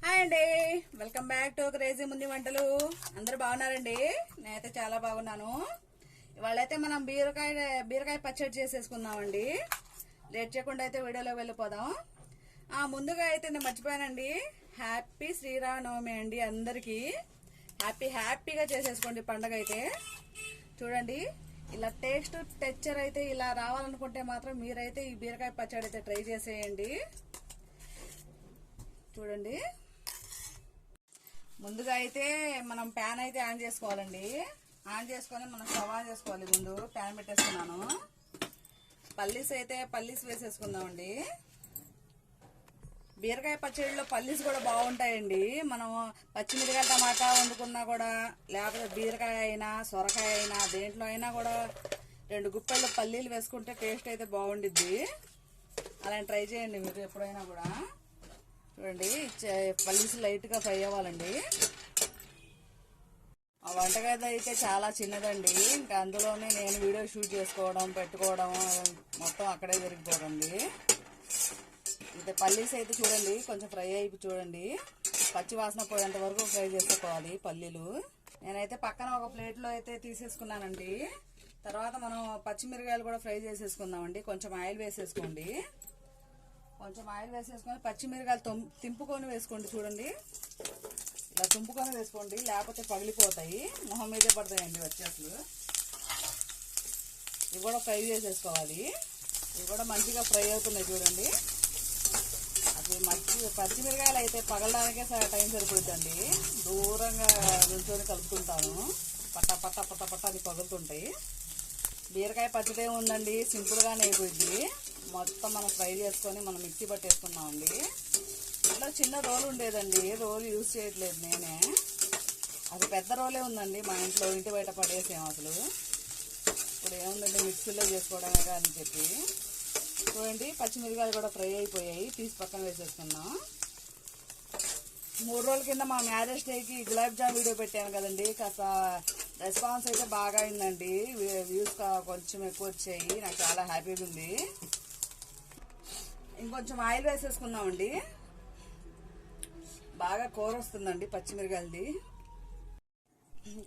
Hi అండి, welcome back to crazy ముందు వంటలు. అందరూ బాగున్నారండి? నేనైతే చాలా బాగున్నాను. ఇవాళైతే మనం బీరకాయ పచ్చడి చేసేసుకుందామండి. లేట్ చేయకుండా అయితే వీడియోలో వెళ్ళిపోదాం. ముందుగా అయితే నేను మర్చిపోయానండి, హ్యాపీ శ్రీరామనవమి అండి. అందరికీ హ్యాపీగా చేసేసుకోండి పండగ అయితే. చూడండి, ఇలా టేస్ట్ టెక్చర్ అయితే ఇలా రావాలనుకుంటే మాత్రం మీరైతే ఈ బీరకాయ పచ్చడి అయితే ట్రై చేసేయండి. చూడండి, ముందుగా అయితే మనం ప్యాన్ అయితే ఆన్ చేసుకోవాలండి. ఆన్ చేసుకొని మనం స్టవ్ ఆన్ చేసుకోవాలి. ముందు ప్యాన్ పెట్టేసుకున్నాను. పల్లీస్ వేసేసుకుందామండి. బీరకాయ పచ్చడిలో పల్లీస్ కూడా బాగుంటాయండి. మనం పచ్చిమిరకాయ టమాటా వండుకున్నా కూడా, లేకపోతే బీరకాయ అయినా సొరకాయ అయినా దేంట్లో అయినా కూడా 2 గుప్పెళ్ళు పల్లీలు వేసుకుంటే టేస్ట్ అయితే బాగుండిద్ది. అలా ట్రై చేయండి మీరు ఎప్పుడైనా కూడా. చూడండి, పల్లీస్ లైట్గా ఫ్రై అవ్వాలండి. ఆ వంటగది అయితే చాలా చిన్నదండి. ఇంకా అందులోనే నేను వీడియో షూట్ చేసుకోవడం పెట్టుకోవడం మొత్తం అక్కడే జరిగిపోతుంది. అయితే పల్లీస్ అయితే చూడండి కొంచెం ఫ్రై అయిపో చూడండి, పచ్చి వాసన పోయేంత వరకు ఫ్రై చేసుకోవాలి పల్లీలు. నేనైతే పక్కన ఒక ప్లేట్లో అయితే తీసేసుకున్నానండి. తర్వాత మనం పచ్చిమిరకాయలు కూడా ఫ్రై చేసేసుకుందామండి. కొంచెం ఆయిల్ వేసేసుకోండి. కొంచెం ఆయిల్ వేసేసుకొని పచ్చిమిరకాయలు తింపుకొని వేసుకోండి. చూడండి, ఇలా తుంపుకొని వేసుకోండి, లేకపోతే పగిలిపోతాయి, మొహం మీదే పడతాయండి వచ్చేసలు. ఇవి కూడా ఫ్రై చేసేసుకోవాలి. ఇవి కూడా మంచిగా ఫ్రై అవుతున్నాయి చూడండి. అది పచ్చిమిరకాయలు అయితే పగలడానికే టైం సరిపోతుందండి. దూరంగా నిల్చొని కలుపుకుంటాను. పట్ట అది పగులుతుంటాయి. బీరకాయ పచ్చడి ఉందండి, సింపుల్గానే అయిపోయింది. మొత్తం మనం ఫ్రై చేసుకొని మనం మిక్సీ పట్టేసుకున్నామండి. ఇట్లా చిన్న రోలు ఉండేదండి, రోలు యూజ్ చేయట్లేదు నేనే. అది పెద్ద రోలే ఉందండి మా ఇంట్లో, ఇంటి బయట పడేసాం అసలు. ఇప్పుడు ఏముందండి మిక్సీలో చేసుకోవడమే అని చెప్పి. చూడండి, పచ్చిమిరకాయలు కూడా ఫ్రై అయిపోయాయి, తీసి పక్కన వేసేసుకున్నాం. 3 రోజుల కింద మా మ్యారేజ్ డేకి గులాబ్ జామ్ వీడియో పెట్టాను కదండి. కాస్త రెస్పాన్స్ అయితే బాగా అయిందండి. వ్యూస్ కొంచెం ఎక్కువ వచ్చాయి. నాకు చాలా హ్యాపీగా ఉంది. ఇంకొంచెం ఆయిల్ వేసేసుకున్నామండి. బాగా కూర వస్తుందండి పచ్చిమిరకాయలది.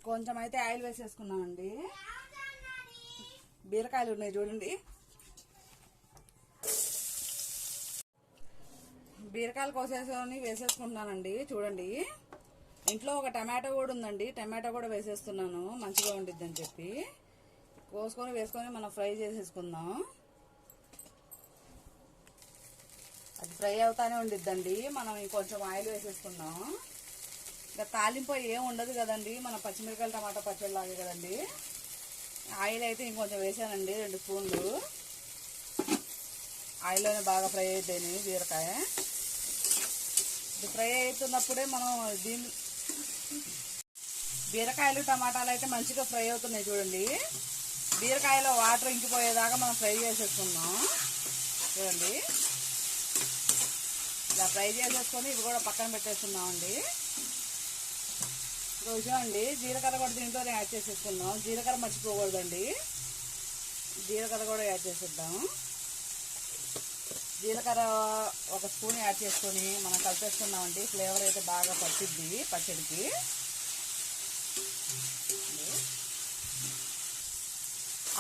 కొంచెం అయితే ఆయిల్ వేసేసుకున్నామండి. బీరకాయలు ఉన్నాయి చూడండి. బీరకాయలు కోసేసుకొని వేసేసుకుంటున్నానండి. చూడండి, ఇంట్లో ఒక టమాటో కూడా ఉందండి, టమాటో కూడా వేసేస్తున్నాను మంచిగా ఉండిద్ది అని చెప్పి. వేసుకొని మనం ఫ్రై చేసేసుకుందాం. అది ఫ్రై అవుతానే ఉండిద్దండి. మనం ఇంకొంచెం ఆయిల్ వేసేసుకుందాం. ఇంకా తాలింపు ఏం ఉండదు కదండి, మన పచ్చిమిరకాయలు టమాటా పచ్చడి లాగే కదండి. ఆయిల్ అయితే ఇంకొంచెం వేసానండి, 2 స్పూన్లు. ఆయిల్లోనే బాగా ఫ్రై అయిపోయింది బీరకాయ. ఫ్రై అవుతున్నప్పుడే మనం బీరకాయలు టమాటాలు అయితే మంచిగా ఫ్రై అవుతున్నాయి చూడండి. బీరకాయలో వాటర్ ఇంకిపోయేదాకా మనం ఫ్రై చేసేసుకుందాం. చూడండి, ఇలా ఫ్రై చేసేసుకొని ఇవి కూడా పక్కన పెట్టేసుకుందామండి. చూడండి, జీలకర్ర కూడా దీంట్లోనే యాడ్ చేసేసుకుందాం. జీలకర్ర మర్చిపోకూడదండి, జీలకర్ర కూడా యాడ్ చేసేద్దాం. జీలకర్ర 1 స్పూన్ యాడ్ చేసుకొని మనం కలిపేసుకున్నామండి. ఫ్లేవర్ అయితే బాగా పట్టిద్ది పచ్చడికి.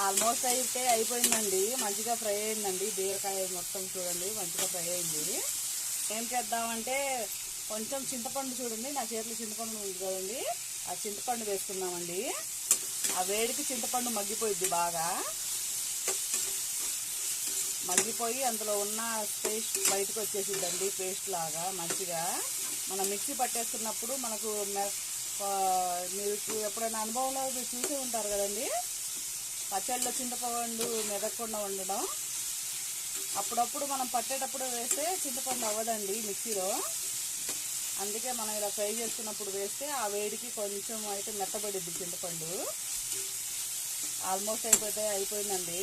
ఆల్మోస్ట్ అయితే అయిపోయిందండి, మంచిగా ఫ్రై అయిందండి బీరకాయ మొత్తం. చూడండి, మంచిగా ఫ్రై అయింది. ఏం చేద్దామంటే కొంచెం చింతపండు, చూడండి నా చేతిలో చింతపండు ఉంది కదండి, ఆ చింతపండు వేసుకుందామండి. ఆ వేడికి చింతపండు మగ్గిపోయిద్ది, బాగా మగ్గిపోయి అందులో ఉన్న పేస్ట్ బయటకు వచ్చేసిద్దండి. పేస్ట్ లాగా మంచిగా మనం మిక్సీ పట్టేసుకున్నప్పుడు మనకు మీకు ఎప్పుడైనా అనుభవంలో మీరు చూసే ఉంటారు కదండి, పచ్చళ్ళలో చింతపండు మెదక్కుండా ఉండడం. అప్పుడప్పుడు మనం పట్టేటప్పుడు వేస్తే చింతపండు అవ్వదండి మిక్సీలో. అందుకే మనం ఇలా ఫ్రై చేసుకున్నప్పుడు వేస్తే ఆ వేడికి కొంచెం అయితే మెత్తబడిద్ది చింతపండు. ఆల్మోస్ట్ అయిపోయిందండి.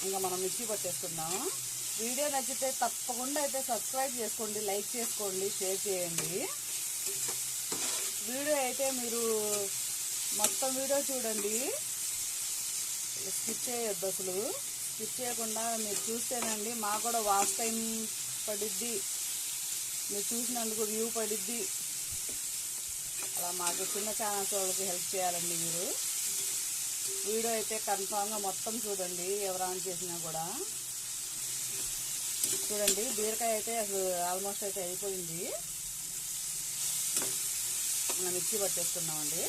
ఇంకా మనం మిక్సీ పట్టేసుకుందాం. వీడియో నచ్చితే తప్పకుండా అయితే సబ్స్క్రైబ్ చేసుకోండి, లైక్ చేసుకోండి, షేర్ చేయండి. వీడియో అయితే మీరు మొత్తం వీడియో చూడండి, స్కిప్ చేయొద్దు అసలు. స్కిప్ చేయకుండా మీరు చూస్తేనండి మాకు కూడా వాచ్ టైం పడిద్ది. మీరు చూసినందుకు వ్యూ పడిద్ది. అలా మాకు చిన్న ఛానల్స్ వాళ్ళకి హెల్ప్ చేయాలండి మీరు. వీడియో అయితే కన్ఫామ్గా మొత్తం చూడండి, ఎవరు ఆన్ చేసినా కూడా. చూడండి బీరకాయ అయితే అసలు ఆల్మోస్ట్ అయితే అయిపోయింది. మనం మిక్సీ పట్టేసుకున్నామండి,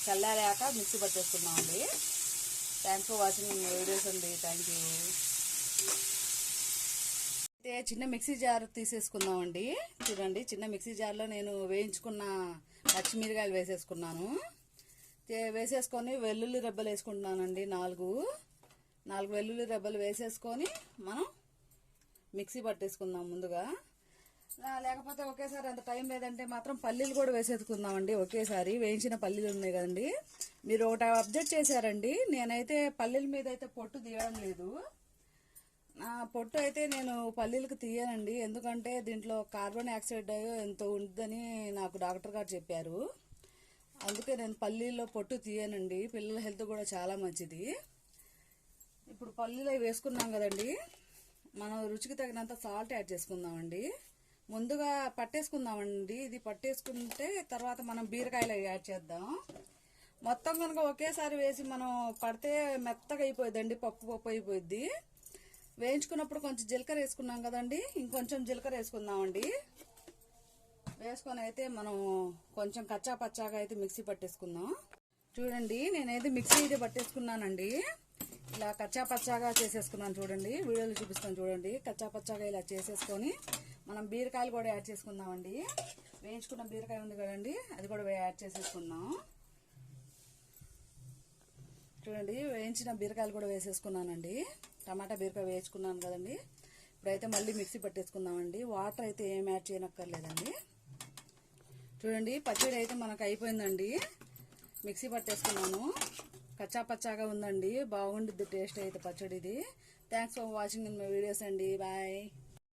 చల్లారాక మిక్సీ పట్టేసుకున్నామండి. థ్యాంక్స్ ఫర్ వాచింగ్ వీడియోస్ అండి. Thank you. అయితే చిన్న మిక్సీ జార్ తీసేసుకుందామండి. చూడండి చిన్న మిక్సీ జార్లో నేను వేయించుకున్న పచ్చిమిరకాయలు వేసేసుకున్నాను. వేసేసుకొని వెల్లుల్లి రెబ్బలు వేసుకుంటున్నానండి. నాలుగు వెల్లుల్లి రెబ్బలు వేసేసుకొని మనం మిక్సీ పట్టేసుకుందాం ముందుగా. లేకపోతే ఒకేసారి అంత టైం లేదంటే మాత్రం పల్లీలు కూడా వేసేసుకుందామండి ఒకేసారి. వేయించిన పల్లీలు ఉన్నాయి కదండి. మీరు ఒకటి అబ్జెక్ట్ చేశారండి, నేనైతే పల్లీల మీద అయితే పొట్టు తీయడం లేదు. పొట్టు అయితే నేను పల్లీలకు తీయనండి, ఎందుకంటే దీంట్లో కార్బన్ డైఆక్సైడ్ ఎంతో ఉంటుందని నాకు డాక్టర్ గారు చెప్పారు. అందుకే నేను పల్లీల్లో పొట్టు తీయనండి. పిల్లల హెల్త్ కూడా చాలా మంచిది. ఇప్పుడు పల్లీలు వేసుకున్నాం కదండి, మనం రుచికి తగినంత సాల్ట్ యాడ్ చేసుకుందామండి. ముందుగా పట్టేసుకుందామండి. ఇది పట్టేసుకుంటే తర్వాత మనం బీరకాయలు యాడ్ చేద్దాం. మొత్తం కనుక ఒకేసారి వేసి మనం పడితే మెత్తగా అయిపోయిందండి, పప్పు అయిపోయింది. వేయించుకున్నప్పుడు కొంచెం జీలకర్ర వేసుకున్నాం కదండి, ఇంకొంచెం జీలకర్ర వేసుకుందామండి. వేసుకొని అయితే మనం కొంచెం కచ్చా పచ్చాగా అయితే మిక్సీ పట్టేసుకుందాం. చూడండి నేనైతే మిక్సీ అయితే పట్టేసుకున్నానండి. ఇలా కచ్చా పచ్చాగా చేసేసుకున్నాను. చూడండి వీడియోలో చూపిస్తాను. చూడండి కచ్చా పచ్చాగా ఇలా చేసేసుకొని మనం బీరకాయలు కూడా యాడ్ చేసుకుందామండి. వేయించుకున్న బీరకాయ ఉంది కదండి, అది కూడా యాడ్ చేసేసుకుందాం. చూడండి వేయించిన బీరకాయలు కూడా వేసేసుకున్నానండి. టమాటా బీరకాయ వేయించుకున్నాను కదండి. ఇప్పుడైతే మళ్ళీ మిక్సీ పట్టేసుకుందామండి. వాటర్ అయితే ఏం యాడ్ చేయనక్కర్లేదండి. చూడండి పచ్చడి అయితే మనకు అయిపోయిందండి. మిక్సీ పట్టేసుకున్నాను. కచ్చా పచ్చాగా ఉందండి, బాగుండిద్ది టేస్ట్ అయితే పచ్చడిది. Thanks for watching in my videos అండి. బాయ్.